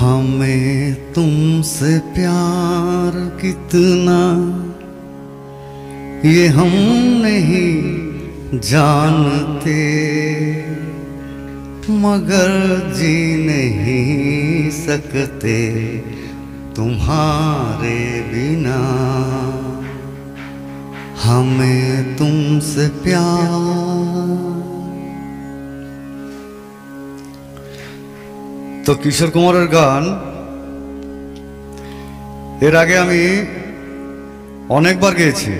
हमें तुमसे प्यार कितना ये हम नहीं जानते, मगर जी नहीं सकते तुम्हारे बिना। हमें तुमसे प्यार। तो किशोर कुमारेर गान एर आगे आमी अनेकबार गेয়েছি।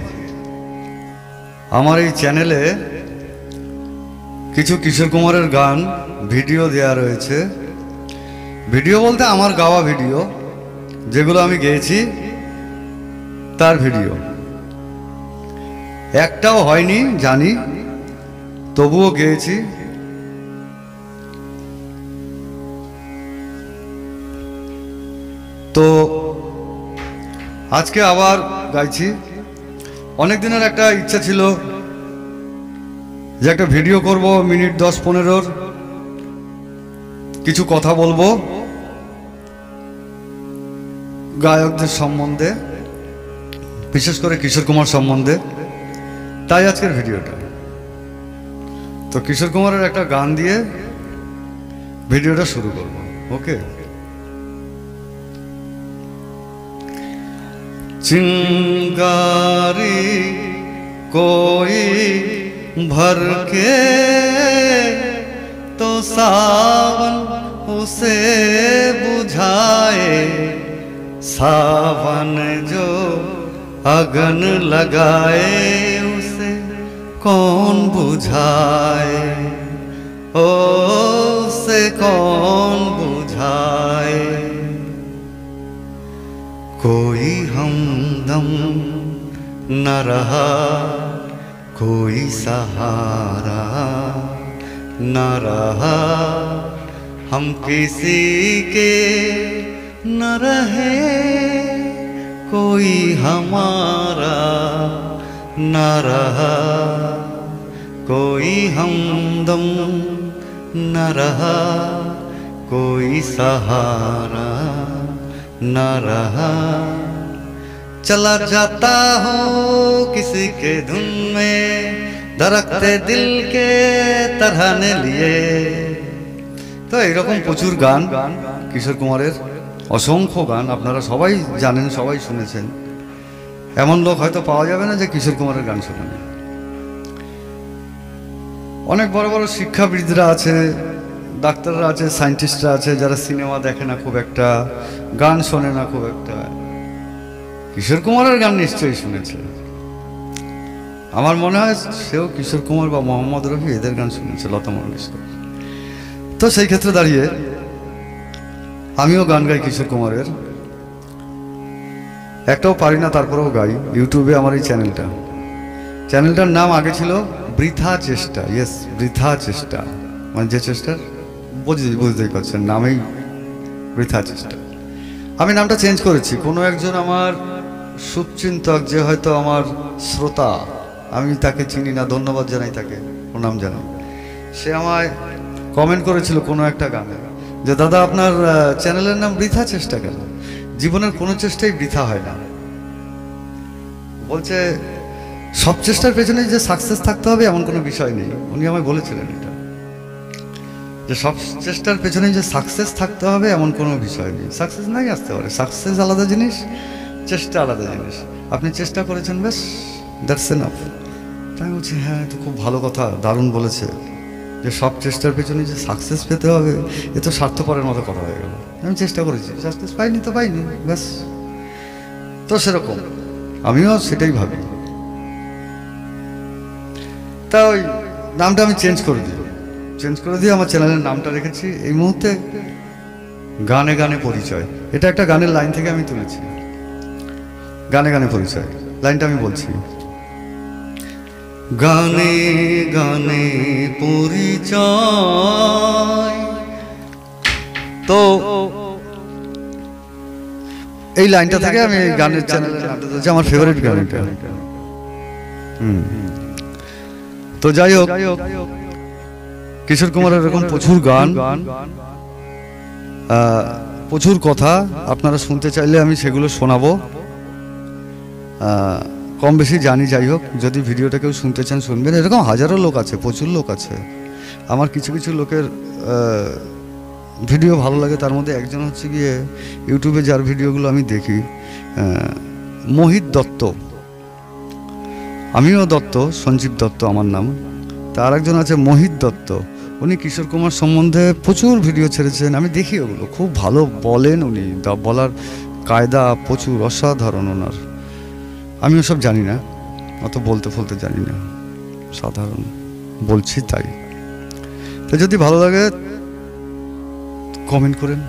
আমার এই চ্যানেলে কিছু কিশোর কুমারের গান ভিডিও দেয়া রয়েছে। ভিডিও বলতে আমার গাওয়া ভিডিও, যেগুলো আমি গেয়েছি তার ভিডিও। একটাও হয়নি জানি, তবুও গেয়েছি। তো আজকে আবার গাইছি। অনেক দিনের একটা ইচ্ছা ছিল যে একটা ভিডিও করব, মিনিট 10-15 কিছু কথা বলবো গায়কদের সম্বন্ধে, বিশেষ করে কিশোর কুমার সম্বন্ধে। তাই আজকের ভিডিওটা। তো কিশোর কুমারের একটা গান দিয়ে ভিডিওটা শুরু করব। ওকে। चिंगारी कोई भर के तो सावन उसे बुझाए, सावन जो अगन लगाए उसे कौन बुझाए, ओ उसे कौन बुझाए। कोई हमदम न रहा, कोई सहारा न रहा, हम किसी के न रहे, कोई हमारा न रहा, कोई हमदम न रहा, कोई सहारा न रहा। चला जाता हूँ किसी के धुन में, धड़कते दिल के तरहाने लिए। तो এরকম প্রচুর গান কিশোর কুমারের, অসংখ্য গান আপনারা সবাই জানেন, সবাই শুনেছেন। এমন লোক হয়তো পাওয়া যাবে না যে কিশোর কুমারের গান শোনেন। অনেক বড় বড় শিক্ষাবিদরা আছে, ডাক্তাররা আছে, সায়েন্টিস্টরা আছে, যারা সিনেমা দেখে না খুব একটা, গান শোনে না খুব একটা, কিশোর কুমারের গান নিশ্চয়ই শুনেছে। আমার মনে হয় সেও কিশোর কুমার বা মোহাম্মদ রফি এদের গান শুনেছে, লতা মঙ্গেশকর। তো সেই ক্ষেত্রে দাঁড়িয়ে আমিও গান গাই কিশোর কুমারের, একটাও পারি না তারপরেও গাই। ইউটিউবে আমার এই চ্যানেলটার নাম আগে ছিল বৃথা চেষ্টা। ইয়েস, বৃথা চেষ্টা, মানে যে চেষ্টার বুঝতেই পারছেন, নামেই বৃথা চেষ্টা। আমি নামটা চেঞ্জ করেছি। কোনো একজন আমার শুভচিন্তক, যে হয়তো আমার শ্রোতা, আমি তাকে চিনি না, ধন্যবাদ জানাই তাকে, প্রণাম জানাই, সে আমায় কমেন্ট করেছিল কোনো একটা গানে যে দাদা আপনার চ্যানেলের নাম বৃথা চেষ্টা কেন? জীবনের কোনো চেষ্টাই বৃথা হয় না। বলছে সব চেষ্টার পেছনে যে সাকসেস থাকতে হবে এমন কোনো বিষয় নেই। উনি আমায় বলেছিলেন এটা, যে সব চেষ্টার পেছনে যে সাকসেস থাকতে হবে এমন কোনো বিষয় নেই। সাকসেস নাই আসতে পারে, সাকসেস আলাদা জিনিস, চেষ্টা আলাদা জিনিস। আপনি চেষ্টা করেছেন, ব্যাস, দ্যাটস এনাফ। তাই বলছি হ্যাঁ, তো খুব ভালো কথা, দারুণ বলেছে, যে সব চেষ্টার পেছনে যে সাকসেস পেতে হবে এ তো স্বার্থপরের মতো কথা হয়ে গেল। আমি চেষ্টা করেছি, সাকসেস পাইনি তো পাইনি, ব্যাস। তো সেরকম আমিও সেটাই ভাবি। তা ওই নামটা আমি চেঞ্জ করে দিয়ে আমার চ্যানেলের নামটা রেখেছি এই মুহূর্তে গানে গানে পরিচয়। এটা একটা গানের লাইন থেকে আমি তুলেছি, গানে গানে পরিচয়। লাইনটা আমি বলছি, গানে গানে পরিচয়। তো এই লাইনটা থেকে আমি গানের চ্যানেলের নামটা দিয়েছি, আমার ফেভারিট গান এটা। তো যাই হোক, কিশোর কুমারের এরকম প্রচুর গান প্রচুর কথা, আপনারা শুনতে চাইলে আমি সেগুলো শোনাবো। কম বেশি জানি, যাই হোক, যদি ভিডিওটা কেউ শুনতে চান শুনবেন। এরকম হাজারো লোক আছে, প্রচুর লোক আছে। আমার কিছু কিছু লোকের ভিডিও ভালো লাগে, তার মধ্যে একজন হচ্ছে গিয়ে ইউটিউবে যার ভিডিওগুলো আমি দেখি, মোহিত দত্ত। আমিও দত্ত, সঞ্জীব দত্ত আমার নাম। তার একজন আছে মোহিত দত্ত, উনি কিশোর কুমার সম্বন্ধে প্রচুর ভিডিও ছেড়েছেন, আমি দেখি ওগুলো, খুব ভালো বলেন উনি, বলার কায়দা প্রচুর অসাধারণ ওনার। আমি ওসব জানি না, অত বলতে ফলতে জানি না, সাধারণ বলছি তাই। তো যদি ভালো লাগে কমেন্ট করেন,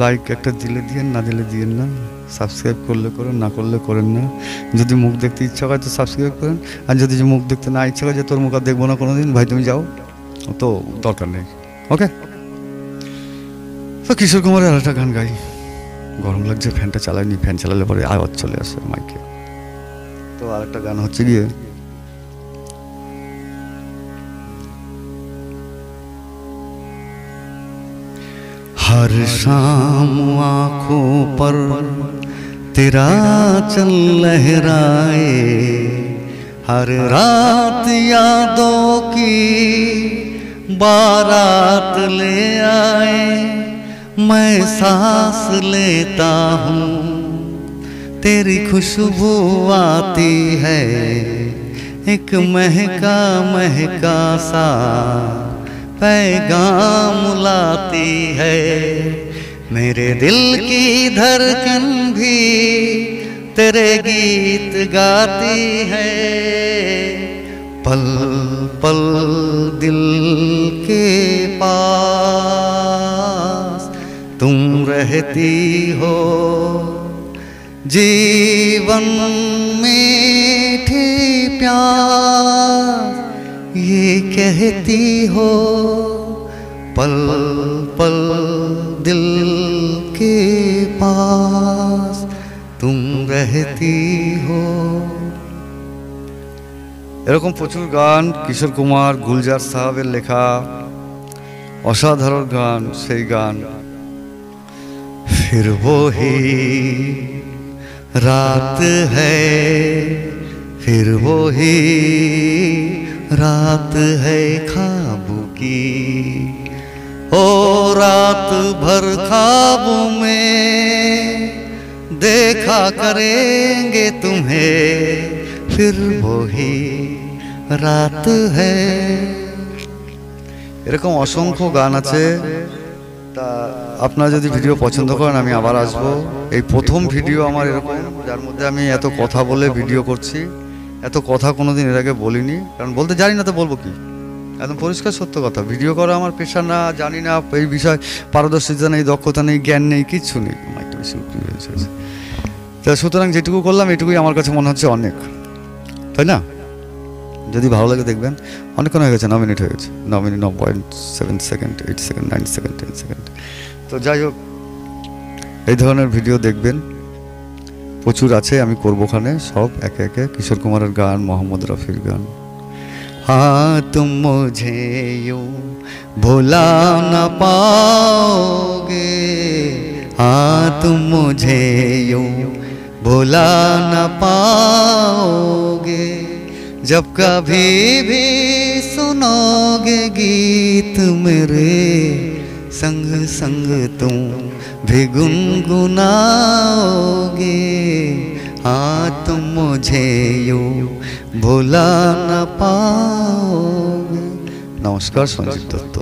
লাইক একটা দিলে দিয়েন, না দিলে দিয়েন না। সাবস্ক্রাইব করলে করেন, না করলে করেন না। যদি মুখ দেখতে ইচ্ছা হয় তো সাবস্ক্রাইব করেন, আর যদি মুখ দেখতে না ইচ্ছা হয় যে তোর মুখ আর দেখবো না কোনোদিন, ভাই তুমি যাও, তো দরকার নেই। ওকে, তো কিশোর কুমারের আর একটা গান গাই। গরম লাগছে, ফ্যানটা চালাইনি, ফ্যান চালালে পরে আওয়াজ চলে আসে মাইকে। তো আর একটা গান হচ্ছে গিয়ে हर शाम आँखों पर तेरा चल लहराए, हर रात यादों की बारात ले आए। मैं सांस लेता हूँ तेरी खुशबू आती है, एक महका महका सा पैगाम लाती है। मेरे दिल की धड़कन भी तेरे गीत गाती है। पल पल दिल के पास तुम रहती हो, जीवन मीठी प्यास ये कहती हो। पल पल दिल के पास तुम रहती हो। এরকম প্রচুর গান কিশোর কুমার, গুলজার সাহাবের লেখা অসাধারণ গান। সেই গান फिर वो ही रात है, फिर वो ही रात है ख्वाबों की, ओ रात भर ख्वाबों में देखा करेंगे तुम्हें, फिर वो ही रात है। এরকম অসংখ্য গান আছে। তা আপনারা যদি ভিডিও পছন্দ করেন আমি আবার আসবো। এই প্রথম ভিডিও আমার এরকম, যার মধ্যে আমি এত কথা বলে ভিডিও করছি। এত কথা কোনোদিন এর আগে বলিনি, কারণ বলতে জানি না তো বলবো কি। একদম পরিষ্কার সত্য কথা, ভিডিও করা আমার পেশা না, জানি না এই বিষয়ে পারদর্শিতা নেই, দক্ষতা নেই, জ্ঞান নেই, কিচ্ছু নেই। তা সুতরাং যেটুকু করলাম এটুকুই আমার কাছে মনে হচ্ছে অনেক, তাই না? যদি ভালো লাগে দেখবেন। অনেকক্ষণ হয়ে গেছে, 9 মিনিট হয়ে গেছে, 9 minute 9.7 second, 8 second, 9 second, 10 second. তো যাই হোক, এই ধরনের ভিডিও দেখবেন, প্রচুর আছে, আমি করবো ওখানে সব একে একে। কিশোর কুমারের গান, মোহাম্মদ রফির গান। हाँ तुम मुझे यूं भुला न पाओगे, हाँ तुम मुझे यूं भुला न पाओगे, जब कभी भी सुनोगे गीत मेरे संग संग तुम भी गुनगुनाओगे। हाँ तुम मुझे यूं भुला न पाओगे। नमस्कार, संजीव दत्त।